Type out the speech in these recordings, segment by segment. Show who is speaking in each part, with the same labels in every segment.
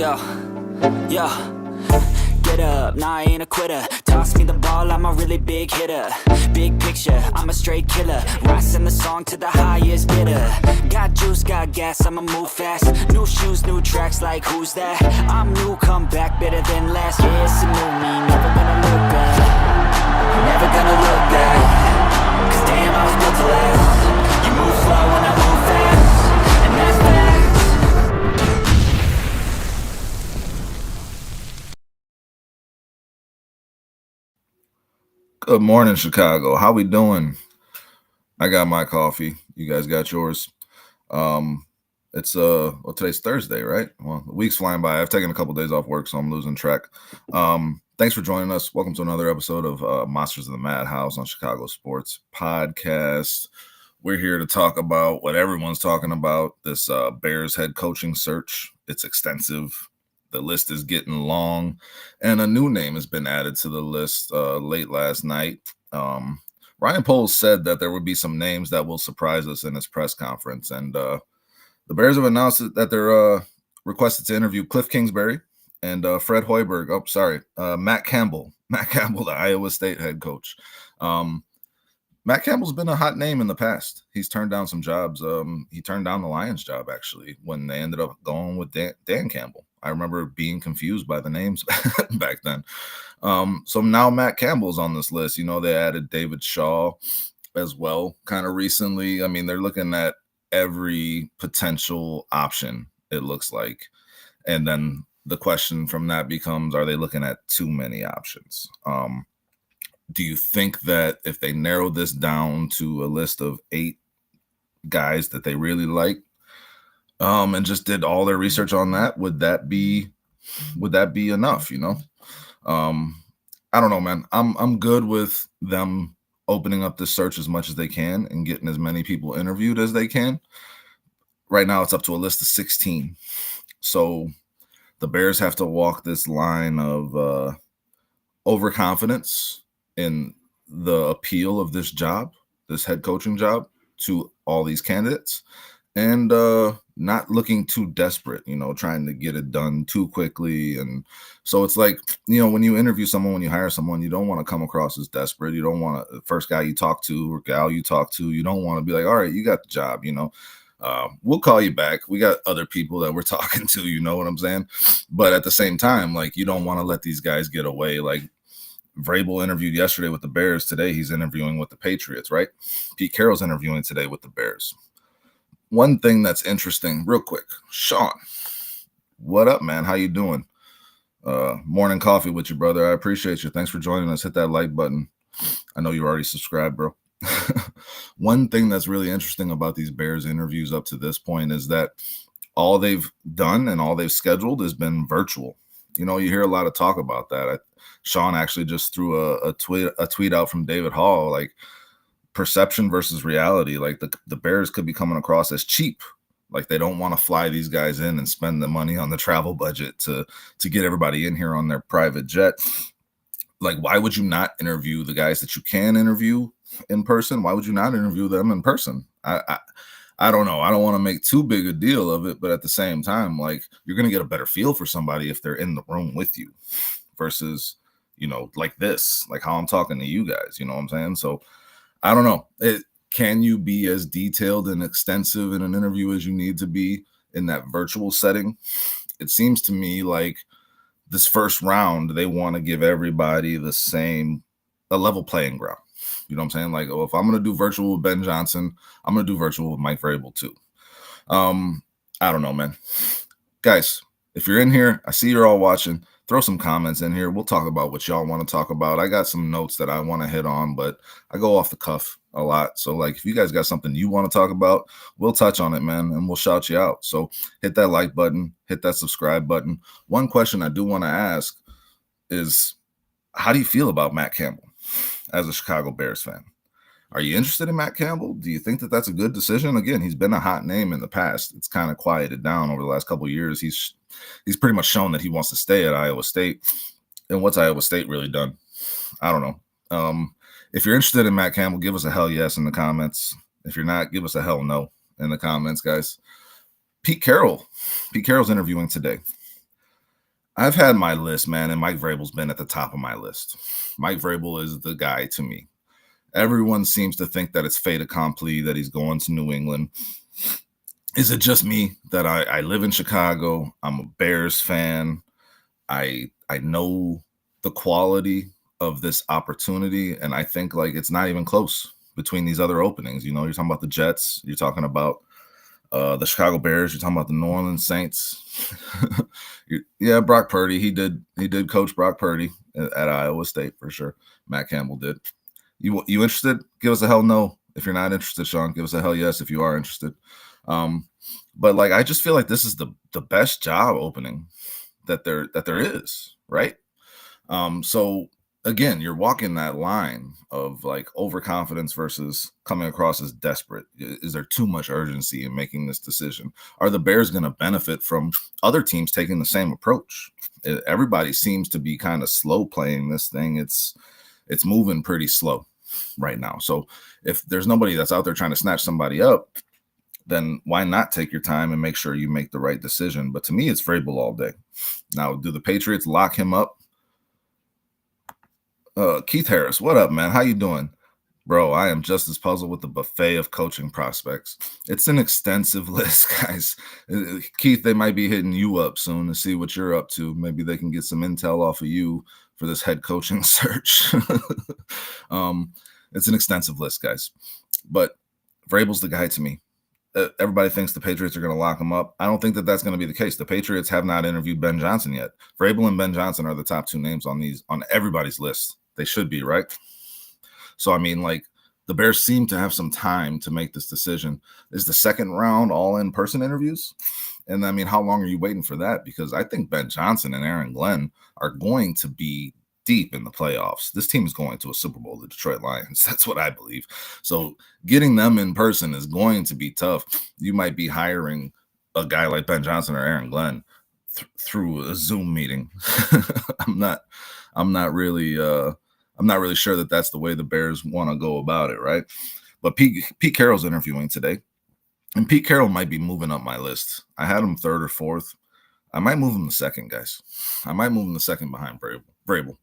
Speaker 1: Yo, yo, get up, nah, I ain't a quitter. Toss me the ball, I'm a really big hitter. Big picture, I'm a straight killer. Rising the song to the highest bidder. Got juice, got gas, I'ma move fast. New shoes, new tracks, like who's that? I'm new, come back, better than last. Yeah, it's a new me, never gonna look back. Never gonna look back. Cause damn, I was built to last. You move slow and I move fast. And that's facts.
Speaker 2: Good morning, Chicago. How we doing? I got my coffee. You guys got yours. It's today's Thursday, right? Well, the week's flying by. I've taken a couple days off work, so I'm losing track. Thanks for joining us. Welcome to another episode of Monsters of the Madhouse on Chicago Sports Podcast. We're here to talk about what everyone's talking about, this Bears head coaching search. It's extensive. The list is getting long, and a new name has been added to the list late last night. Ryan Poles said that there would be some names that will surprise us in his press conference, and the Bears have announced that they're requested to interview Cliff Kingsbury and Fred Hoiberg. Matt Campbell. Matt Campbell, the Iowa State head coach. Matt Campbell's been a hot name in the past. He's turned down some jobs. He turned down the Lions job, actually, when they ended up going with Dan Campbell. I remember being confused by the names back then. So now Matt Campbell's on this list. You know, they added David Shaw as well kind of recently. I mean, they're looking at every potential option, it looks like. And then the question from that becomes, are they looking at too many options? Do you think that if they narrow this down to a list of 8 guys that they really like, and just did all their research on that, would that be enough? You know, I don't know, man. I'm good with them opening up this search as much as they can and getting as many people interviewed as they can. Right now, it's up to a list of 16. So the Bears have to walk this line of overconfidence in the appeal of this job, this head coaching job, to all these candidates, and not looking too desperate, you know, trying to get it done too quickly. And so it's like, you know, when you interview someone, when you hire someone, you don't want to come across as desperate. You don't want to, the first guy you talk to or gal you talk to, you don't want to be like, all right, you got the job, you know. We'll call you back. We got other people that we're talking to, you know what I'm saying? But at the same time, like, you don't want to let these guys get away. Like, Vrabel interviewed yesterday with the Bears. Today he's interviewing with the Patriots, right? Pete Carroll's interviewing today with the Bears. One thing that's interesting, real quick, Sean, what up, man? How you doing? Morning coffee with you, brother. I appreciate you. Thanks for joining us. Hit that like button. I know you're already subscribed, bro. One thing that's really interesting about these Bears interviews up to this point is that all they've done and all they've scheduled has been virtual. You know, you hear a lot of talk about that. Sean actually just threw a tweet out from David Hall, like, perception versus reality. Like, the Bears could be coming across as cheap. Like, they don't want to fly these guys in and spend the money on the travel budget to get everybody in here on their private jet. Like, why would you not interview the guys that you can interview in person? Why would you not interview them in person? I don't know. I don't want to make too big a deal of it, but at the same time, like, you're going to get a better feel for somebody if they're in the room with you versus, you know, like this, like how I'm talking to you guys, you know what I'm saying? So I don't know. Can you be as detailed and extensive in an interview as you need to be in that virtual setting? It seems to me like this first round, they want to give everybody a level playing ground. You know what I'm saying? Like, oh, if I'm going to do virtual with Ben Johnson, I'm going to do virtual with Mike Vrabel too. I don't know, man. Guys, if you're in here, I see you're all watching. Throw some comments in here. We'll talk about what y'all want to talk about. I got some notes that I want to hit on, but I go off the cuff a lot. So, like, if you guys got something you want to talk about, we'll touch on it, man, and we'll shout you out. So hit that like button, hit that subscribe button. One question I do want to ask is, how do you feel about Matt Campbell as a Chicago Bears fan? Are you interested in Matt Campbell? Do you think that that's a good decision? Again, he's been a hot name in the past. It's kind of quieted down over the last couple of years. He's pretty much shown that he wants to stay at Iowa State. And what's Iowa State really done? I don't know. If you're interested in Matt Campbell, give us a hell yes in the comments. If you're not, give us a hell no in the comments, guys. Pete Carroll's interviewing today. I've had my list, man, and Mike Vrabel's been at the top of my list. Mike Vrabel is the guy to me. Everyone seems to think that it's fait accompli, that he's going to New England. Is it just me that I live in Chicago? I'm a Bears fan. I know the quality of this opportunity, and I think like it's not even close between these other openings. You know, you're talking about the Jets, you're talking about the Chicago Bears, you're talking about the New Orleans Saints. Yeah, Brock Purdy, he did coach Brock Purdy at Iowa State for sure. Matt Campbell did. You interested? Give us a hell no. If you're not interested, Sean, give us a hell yes if you are interested. But like I just feel like this is the best job opening that there is, right? So again, you're walking that line of like overconfidence versus coming across as desperate. Is there too much urgency in making this decision? Are the Bears going to benefit from other teams taking the same approach? Everybody seems to be kind of slow playing this thing. It's moving pretty slow right now. So if there's nobody that's out there trying to snatch somebody up, then why not take your time and make sure you make the right decision? But to me, it's Vrabel all day. Now, do the Patriots lock him up? Keith Harris, what up, man? How you doing? Bro, I am just as puzzled with the buffet of coaching prospects. It's an extensive list, guys. Keith, they might be hitting you up soon to see what you're up to. Maybe they can get some intel off of you for this head coaching search. It's an extensive list, guys. But Vrabel's the guy to me. Everybody thinks the Patriots are going to lock him up. I don't think that that's going to be the case. The Patriots have not interviewed Ben Johnson yet. Vrabel and Ben Johnson are the top two names on everybody's list. They should be, right? So, I mean, like, the Bears seem to have some time to make this decision. Is the second round all in-person interviews? And, I mean, how long are you waiting for that? Because I think Ben Johnson and Aaron Glenn are going to be deep in the playoffs. This team is going to a Super Bowl, the Detroit Lions. That's what I believe. So getting them in person is going to be tough. You might be hiring a guy like Ben Johnson or Aaron Glenn through a Zoom meeting. I'm not really sure that that's the way the Bears want to go about it, right? But Pete Carroll's interviewing today, and Pete Carroll might be moving up my list. I had him third or fourth. I might move him to second, guys. I might move him to second behind Vrabel.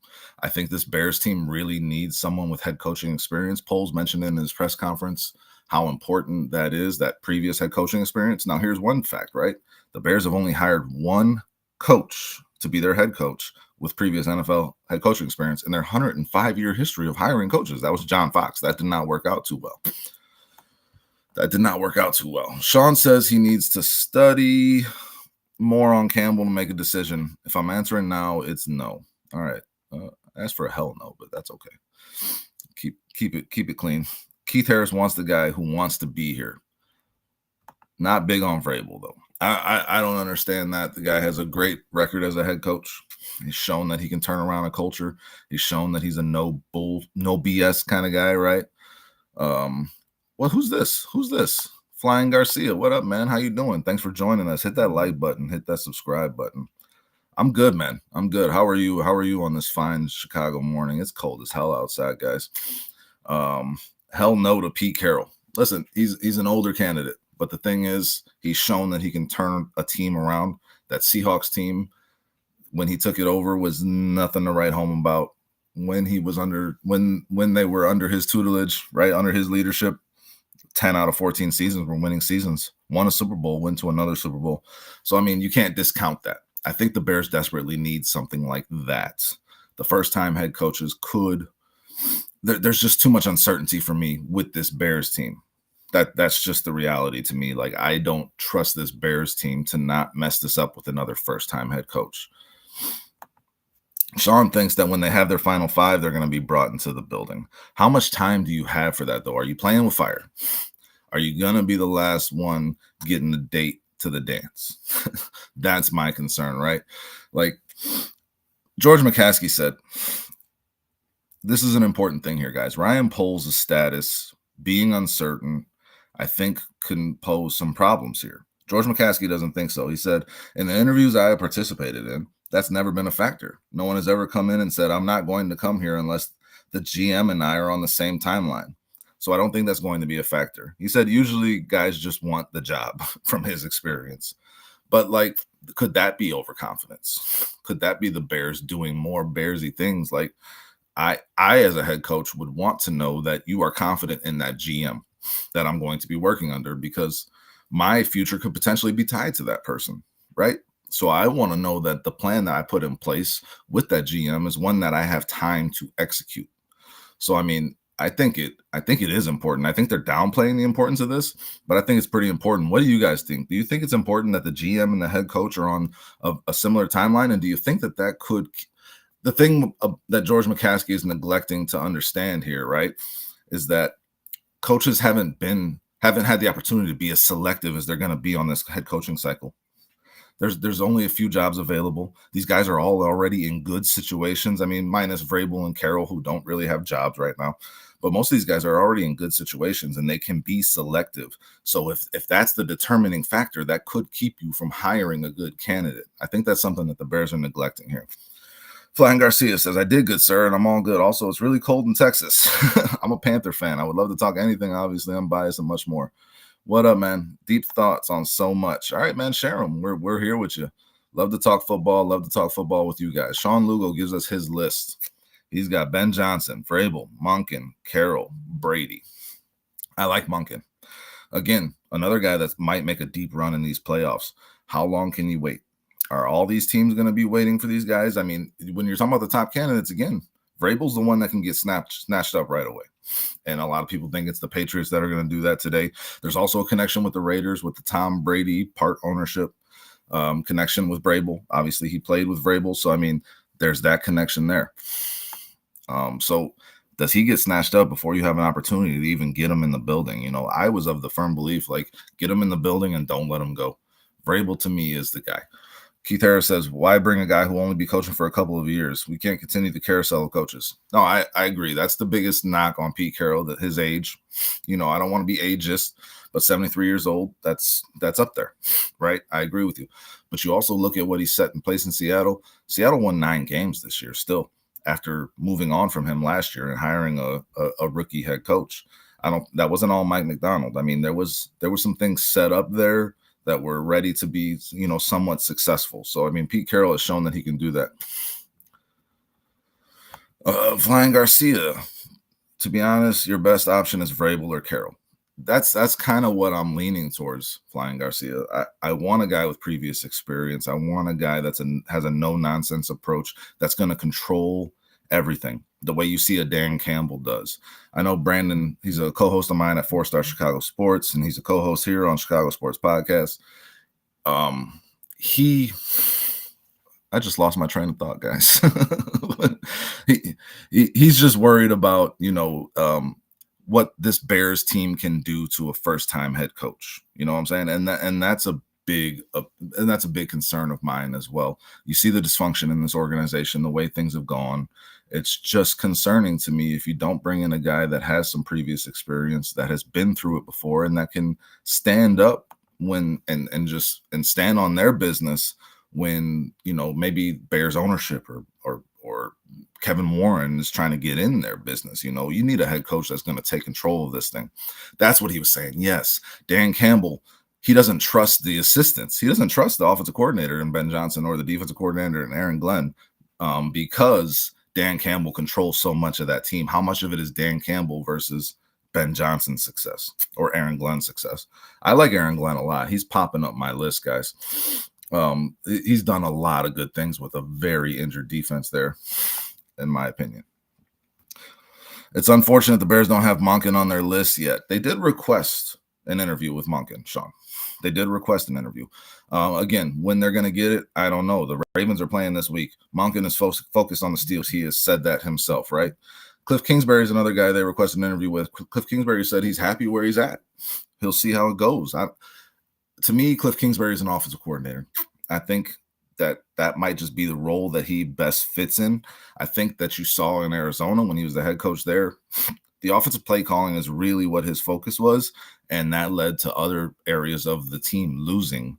Speaker 2: I think this Bears team really needs someone with head coaching experience. Poles mentioned in his press conference how important that is, that previous head coaching experience. Now, here's one fact, right? The Bears have only hired one coach to be their head coach with previous NFL head coaching experience in their 105-year history of hiring coaches. That was John Fox. That did not work out too well. Sean says he needs to study more on Campbell to make a decision. If I'm answering now, it's no. All right. Ask for a hell no, but that's okay. Keep it clean. Keith Harris wants the guy who wants to be here. Not big on Vrabel, though. I don't understand that. The guy has a great record as a head coach. He's shown that he can turn around a culture. He's shown that he's a no BS kind of guy, right? Well, who's this? Flying Garcia. What up, man? How you doing? Thanks for joining us. Hit that like button. Hit that subscribe button. I'm good, man. I'm good. How are you? How are you on this fine Chicago morning? It's cold as hell outside, guys. Hell no to Pete Carroll. Listen, he's an older candidate, but the thing is, he's shown that he can turn a team around. That Seahawks team, when he took it over, was nothing to write home about. When he was when they were under his tutelage, right, under his leadership, 10 out of 14 seasons were winning seasons. Won a Super Bowl, went to another Super Bowl. So, I mean, you can't discount that. I think the Bears desperately need something like that. The first-time head coaches could. There's just too much uncertainty for me with this Bears team. That's just the reality to me. Like, I don't trust this Bears team to not mess this up with another first-time head coach. Sean thinks that when they have their final five, they're going to be brought into the building. How much time do you have for that, though? Are you playing with fire? Are you going to be the last one getting the date to the dance? That's my concern, right? Like George McCaskey said, this is an important thing here, guys. Ryan Poles' status being uncertain, I think, can pose some problems here. George McCaskey doesn't think so. He said, in the interviews I have participated in, that's never been a factor. No one has ever come in and said, I'm not going to come here unless the GM and I are on the same timeline. So I don't think that's going to be a factor. He said, usually guys just want the job from his experience. But like, could that be overconfidence? Could that be the Bears doing more Bearsy things? Like, I as a head coach would want to know that you are confident in that GM that I'm going to be working under, because my future could potentially be tied to that person, right? So I want to know that the plan that I put in place with that GM is one that I have time to execute. So I mean, I think it is important. I think they're downplaying the importance of this, but I think it's pretty important. What do you guys think? Do you think it's important that the GM and the head coach are on a similar timeline? And do you think that that could, the thing that George McCaskey is neglecting to understand here, right, is that coaches haven't had the opportunity to be as selective as they're going to be on this head coaching cycle. There's only a few jobs available. These guys are all already in good situations. I mean, minus Vrabel and Carroll, who don't really have jobs right now. But most of these guys are already in good situations, and they can be selective. So if that's the determining factor, that could keep you from hiring a good candidate. I think that's something that the Bears are neglecting here. Flying Garcia says, I did good, sir, and I'm all good. Also, it's really cold in Texas. I'm a Panther fan. I would love to talk anything. Obviously, I'm biased and much more. What up, man? Deep thoughts on so much. All right, man, share them. We're here with you. Love to talk football. Love to talk football with you guys. Sean Lugo gives us his list. He's got Ben Johnson, Vrabel, Monken, Carroll, Brady. I like Monken. Again, another guy that might make a deep run in these playoffs. How long can you wait? Are all these teams going to be waiting for these guys? I mean, when you're talking about the top candidates, again, Vrabel's the one that can get snatched up right away. And a lot of people think it's the Patriots that are going to do that today. There's also a connection with the Raiders with the Tom Brady part ownership connection with Vrabel. Obviously, he played with Vrabel. So, I mean, there's that connection there. So does he get snatched up before you have an opportunity to even get him in the building? You know, I was of the firm belief, like, get him in the building and don't let him go. Vrabel, to me, is the guy. Keith Harris says, why bring a guy who will only be coaching for a couple of years? We can't continue the carousel of coaches. No, I agree. That's the biggest knock on Pete Carroll, that his age. You know, I don't want to be ageist, but 73 years old, that's up there, right? I agree with you. But you also look at what he set in place in Seattle. Seattle won 9 games this year still, after moving on from him last year and hiring a rookie head coach. That wasn't all Mike McDonald. I mean, there was some things set up there that were ready to be, you know, somewhat successful. So, I mean, Pete Carroll has shown that he can do that. Flying Garcia, to be honest, your best option is Vrabel or Carroll. That's kind of what I'm leaning towards, Flying Garcia. I want a guy with previous experience. I want a guy has a no-nonsense approach that's going to control everything the way you see a Dan Campbell does. I know Brandon, he's a co-host of mine at 4-Star Chicago Sports, and he's a co-host here on Chicago Sports Podcast. I just lost my train of thought, guys. He's just worried about, you know, what this Bears team can do to a first-time head coach. You know what I'm saying? And that's a big concern of mine as well. You see the dysfunction in this organization, the way things have gone. It's just concerning to me if you don't bring in a guy that has some previous experience, that has been through it before, and that can stand up when and stand on their business when, you know, maybe Bears ownership or Kevin Warren is trying to get in their business. You know, you need a head coach that's going to take control of this thing. That's what he was saying. Yes, Dan Campbell, he doesn't trust the assistants. He doesn't trust the offensive coordinator in Ben Johnson or the defensive coordinator in Aaron Glenn, because Dan Campbell controls so much of that team. How much of it is Dan Campbell versus Ben Johnson's success or Aaron Glenn's success? I like Aaron Glenn a lot. He's popping up my list, guys. He's done a lot of good things with a very injured defense there, in my opinion. It's unfortunate the Bears don't have Monken on their list yet. They did request an interview with Monken, Sean. They did request an interview. Again, when they're going to get it, I don't know. The Ravens are playing this week. Monken is focused on the Steelers. He has said that himself, right? Cliff Kingsbury is another guy they requested an interview with. Cliff Kingsbury said he's happy where he's at. He'll see how it goes. To me, Cliff Kingsbury is an offensive coordinator. I think that might just be the role that he best fits in. I think that you saw in Arizona when he was the head coach there, the offensive play calling is really what his focus was, and that led to other areas of the team losing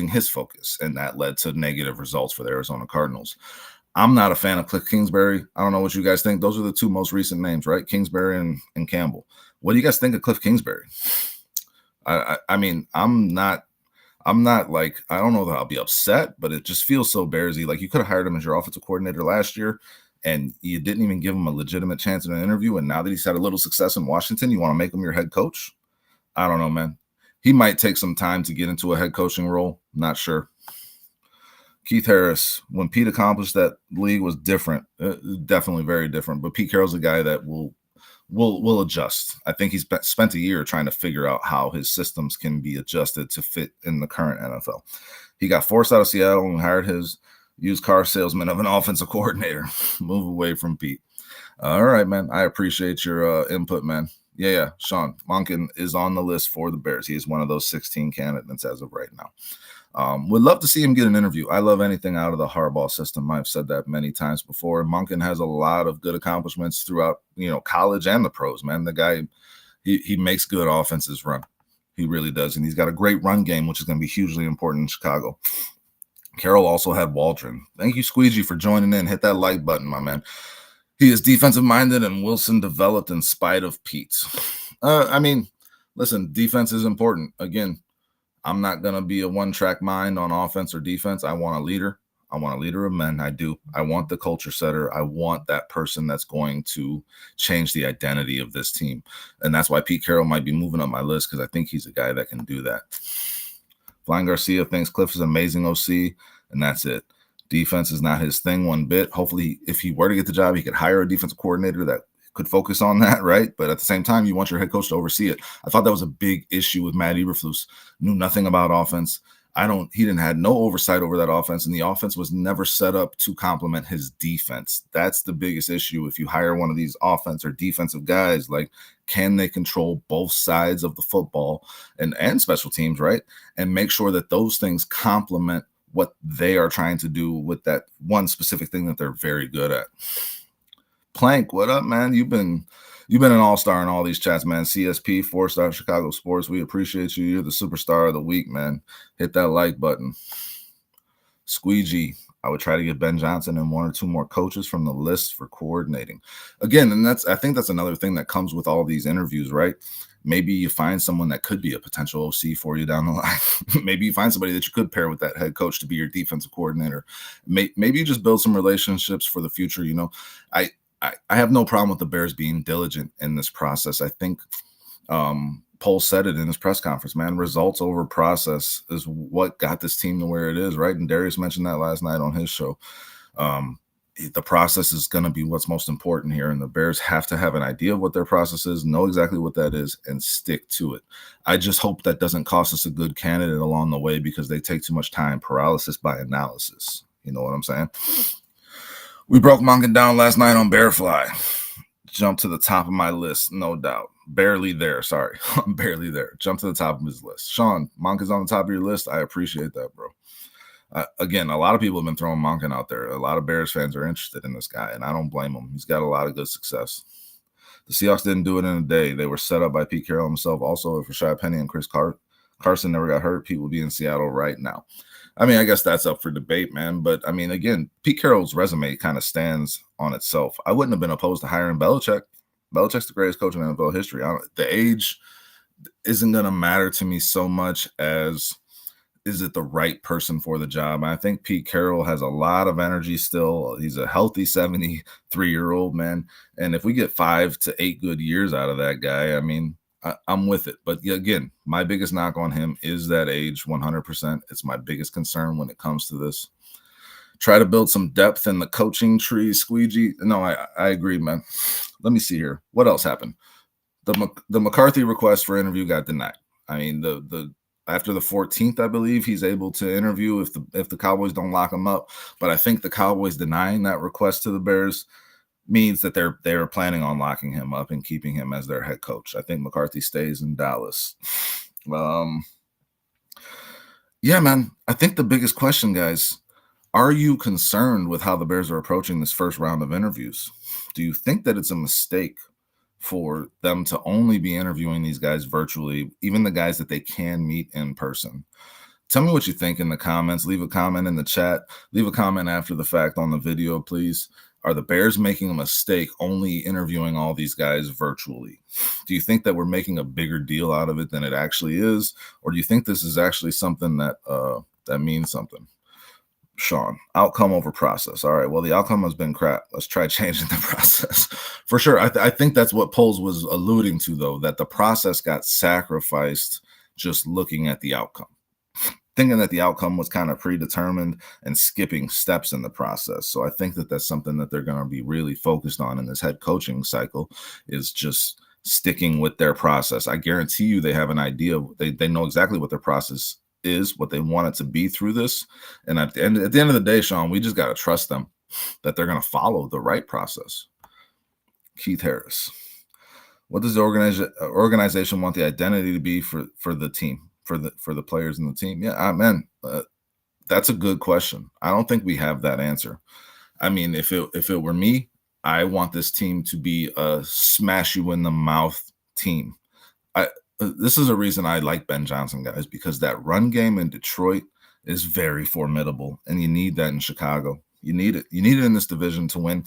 Speaker 2: his focus, and that led to negative results for the Arizona Cardinals. I'm not a fan of Cliff Kingsbury. I don't know what you guys think. Those are the 2 most recent names, right? Kingsbury and Campbell. What do you guys think of Cliff Kingsbury? I mean, I'm not I'm not like, I don't know that I'll be upset, but it just feels so Bearsy. Like you could have hired him as your offensive coordinator last year and you didn't even give him a legitimate chance in an interview. And now that he's had a little success in Washington, you want to make him your head coach? I don't know, man. He might take some time to get into a head coaching role. Not sure. Keith Harris, when Pete accomplished that league was different, definitely very different. But Pete Carroll's a guy that will adjust. I think he's spent a year trying to figure out how his systems can be adjusted to fit in the current NFL. He got forced out of Seattle and hired his used car salesman of an offensive coordinator. Move away from Pete. All right, man. I appreciate your input, man. Yeah. Sean Monken is on the list for the Bears. He is one of those 16 candidates as of right now. Would love to see him get an interview. I love anything out of the Harbaugh system. I've said that many times before. Monken has a lot of good accomplishments throughout, college and the pros, man. The guy, he makes good offenses run. He really does. And he's got a great run game, which is going to be hugely important in Chicago. Carroll also had Waldron. Thank you, Squeegee, for joining in. Hit that like button, my man. He is defensive-minded, and Wilson developed in spite of Pete. Listen, defense is important. Again, I'm not going to be a one-track mind on offense or defense. I want a leader. I want a leader of men. I do. I want the culture setter. I want that person that's going to change the identity of this team. And that's why Pete Carroll might be moving up my list, because I think he's a guy that can do that. Flying Garcia thinks Cliff is an amazing OC, and that's it. Defense is not his thing one bit. Hopefully, if he were to get the job, he could hire a defensive coordinator that could focus on that, right? But at the same time, you want your head coach to oversee it. I thought that was a big issue with Matt Eberflus. Knew nothing about offense. He didn't have no oversight over that offense, and the offense was never set up to complement his defense. That's the biggest issue. If you hire one of these offense or defensive guys, like, can they control both sides of the football and special teams, right? And make sure that those things complement what they are trying to do with that one specific thing that they're very good at. Plank, what up, man? You've been an all-star in all these chats, man. CSP, 4-star Chicago Sports. We appreciate you. You're the superstar of the week, man. Hit that like button. Squeegee, I would try to get Ben Johnson and one or two more coaches from the list for coordinating. Again, and I think that's another thing that comes with all these interviews, right? Maybe you find someone that could be a potential OC for you down the line. Maybe you find somebody that you could pair with that head coach to be your defensive coordinator. Maybe you just build some relationships for the future. I have no problem with the Bears being diligent in this process. I think Poles said it in his press conference, man. Results over process is what got this team to where it is, right? And Darius mentioned that last night on his show. The process is going to be what's most important here, and the Bears have to have an idea of what their process is, know exactly what that is, and stick to it. I just hope that doesn't cost us a good candidate along the way, because they take too much time. Paralysis by analysis. You know what I'm saying? We broke Monken down last night on Bearfly. Jumped to the top of my list, no doubt. Barely there, sorry. I'm barely there. Jump to the top of his list. Sean, Monken's on the top of your list. I appreciate that, bro. Again, a lot of people have been throwing Monken out there. A lot of Bears fans are interested in this guy, and I don't blame him. He's got a lot of good success. The Seahawks didn't do it in a day. They were set up by Pete Carroll himself. Also, if Rashad Penny and Chris Carson never got hurt, Pete would be in Seattle right now. I guess that's up for debate, man. But, again, Pete Carroll's resume kind of stands on itself. I wouldn't have been opposed to hiring Belichick. Belichick's the greatest coach in NFL history. The age isn't going to matter to me so much as, is it the right person for the job? I think Pete Carroll has a lot of energy still. He's a healthy 73-year-old man. And if we get 5 to 8 good years out of that guy, I'm with it. But again, my biggest knock on him is that age, 100%. It's my biggest concern when it comes to this. Try to build some depth in the coaching tree, Squeegee. No, I agree, man. Let me see here. What else happened? The McCarthy request for interview got denied. After the 14th, I believe, he's able to interview if the Cowboys don't lock him up. But I think the Cowboys denying that request to the Bears means that they're planning on locking him up and keeping him as their head coach. I think McCarthy stays in Dallas. Yeah, man. I think the biggest question, guys, are you concerned with how the Bears are approaching this first round of interviews? Do you think that it's a mistake for them to only be interviewing these guys virtually, even the guys that they can meet in person? Tell me what you think in the comments. Leave a comment in the chat. Leave a comment after the fact on the video, please. Are the Bears making a mistake only interviewing all these guys virtually? Do you think that we're making a bigger deal out of it than it actually is? Or do you think this is actually something that that means something? Sean, outcome over process. All right, well, the outcome has been crap. Let's try changing the process. For sure. I think that's what Poles was alluding to, though, that the process got sacrificed just looking at the outcome, thinking that the outcome was kind of predetermined and skipping steps in the process. So I think that that's something that they're going to be really focused on in this head coaching cycle, is just sticking with their process. I guarantee you they have an idea. They know exactly what their process is, what they want it to be through this. And at the end of the day, Sean, we just got to trust them that they're going to follow the right process. Keith Harris, what does the organization want the identity to be for the team, for the players in the team? Yeah, man, that's a good question. I don't think we have that answer. I mean, if it were me, I want this team to be a smash you in the mouth team. This is a reason I like Ben Johnson, guys, because that run game in Detroit is very formidable, and you need that in Chicago. You need it. You need it in this division to win.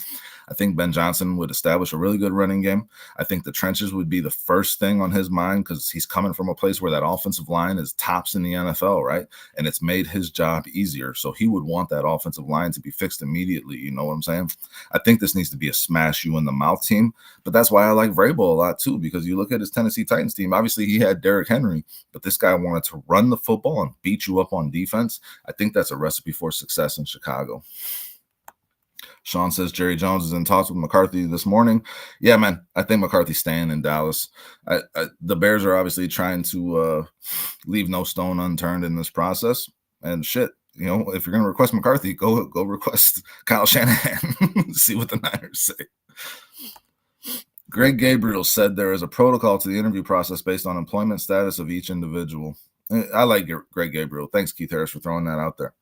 Speaker 2: I think Ben Johnson would establish a really good running game. I think the trenches would be the first thing on his mind, because he's coming from a place where that offensive line is tops in the NFL, right? And it's made his job easier. So he would want that offensive line to be fixed immediately. You know what I'm saying? I think this needs to be a smash you in the mouth team. But that's why I like Vrabel a lot too, because you look at his Tennessee Titans team. Obviously, he had Derrick Henry, but this guy wanted to run the football and beat you up on defense. I think that's a recipe for success in Chicago. Sean says Jerry Jones is in talks with McCarthy this morning. Yeah, man, I think McCarthy's staying in Dallas. The Bears are obviously trying to leave no stone unturned in this process. And shit, you know, if you're going to request McCarthy, go request Kyle Shanahan. See what the Niners say. Greg Gabriel said there is a protocol to the interview process based on employment status of each individual. I like Greg Gabriel. Thanks, Keith Harris, for throwing that out there.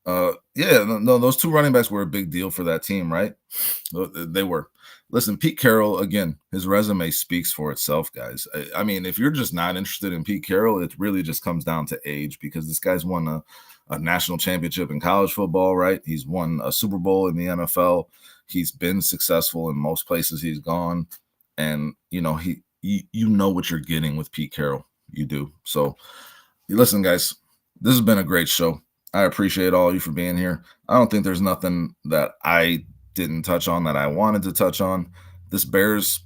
Speaker 2: Those two running backs were a big deal for that team, right? They were. Listen, Pete Carroll, again, his resume speaks for itself, guys. I mean, if you're just not interested in Pete Carroll, it really just comes down to age, because this guy's won a national championship in college football, right? He's won a Super Bowl in the NFL. He's been successful in most places he's gone. And, you know, you know what you're getting with Pete Carroll. You do. So, listen, guys, this has been a great show. I appreciate all of you for being here. I don't think there's nothing that I didn't touch on that I wanted to touch on. This Bears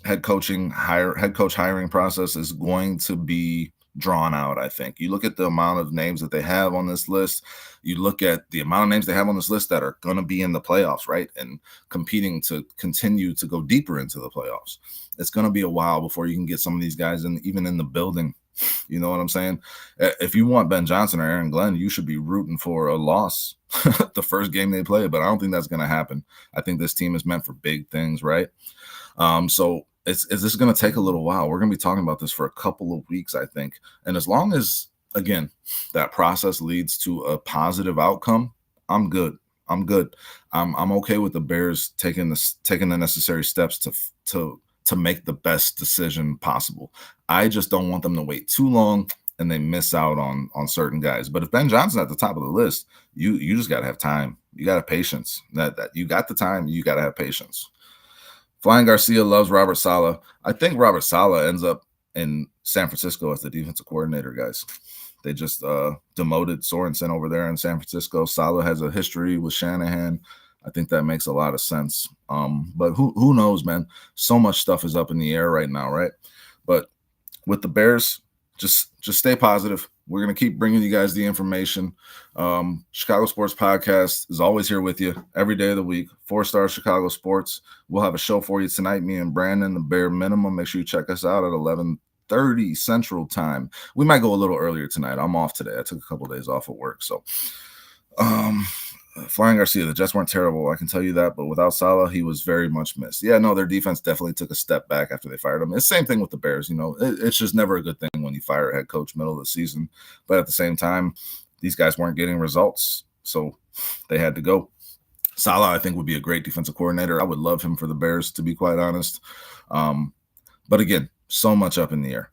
Speaker 2: head coach hiring process is going to be drawn out, I think. You look at the amount of names that they have on this list. You look at the amount of names they have on this list that are going to be in the playoffs, right? And competing to continue to go deeper into the playoffs. It's going to be a while before you can get some of these guys even in the building. You know what I'm saying? If you want Ben Johnson or Aaron Glenn, you should be rooting for a loss the first game they play. But I don't think that's going to happen. I think this team is meant for big things, right? So this is going to take a little while. We're going to be talking about this for a couple of weeks, I think. And as long as, again, that process leads to a positive outcome, I'm good. I'm okay with the Bears taking the necessary steps to make the best decision possible. I just don't want them to wait too long and they miss out on certain guys. But if Ben Johnson's at the top of the list, you just got to have time. You got to have patience. That you got the time, you got to have patience. Flying Garcia loves Robert Saleh. I think Robert Saleh ends up in San Francisco as the defensive coordinator, guys. They just demoted Sorensen over there in San Francisco. Saleh has a history with Shanahan. I think that makes a lot of sense. But who knows, man? So much stuff is up in the air right now, right? But with the Bears, just stay positive. We're going to keep bringing you guys the information. Chicago Sports Podcast is always here with you every day of the week. 4-Star Chicago Sports. We'll have a show for you tonight, me and Brandon, the bare minimum. Make sure you check us out at 11:30 Central Time. We might go a little earlier tonight. I'm off today. I took a couple of days off of work. So, Flying Garcia, the Jets weren't terrible, I can tell you that, but without Saleh, he was very much missed. Yeah, no, their defense definitely took a step back after they fired him. It's the same thing with the Bears. You know, it's just never a good thing when you fire a head coach middle of the season. But at the same time, these guys weren't getting results, so they had to go. Saleh, I think, would be a great defensive coordinator. I would love him for the Bears, to be quite honest. But again, so much up in the air.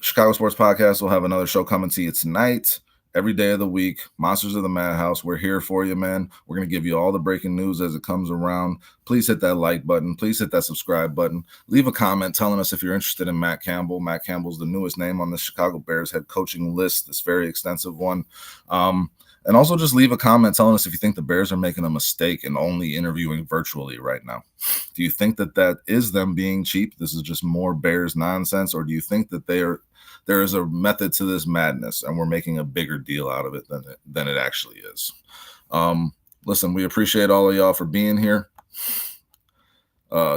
Speaker 2: Chicago Sports Podcast will have another show coming to you tonight. every day of the week. Monsters of the Madhouse. We're here for you, man. We're going to give you all the breaking news as it comes around. Please hit that like button. Please hit that subscribe button. Leave a comment telling us if you're interested in Matt Campbell. Matt Campbell's the newest name on the Chicago Bears head coaching list, this very extensive one. And also just leave a comment telling us if you think the Bears are making a mistake in only interviewing virtually right now. Do you think that that is them being cheap? This is just more Bears nonsense? Or do you think that there is a method to this madness and we're making a bigger deal out of it than it actually is? Listen, we appreciate all of y'all for being here.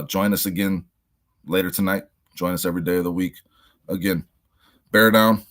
Speaker 2: Join us again later tonight. Join us every day of the week. Again, bear down.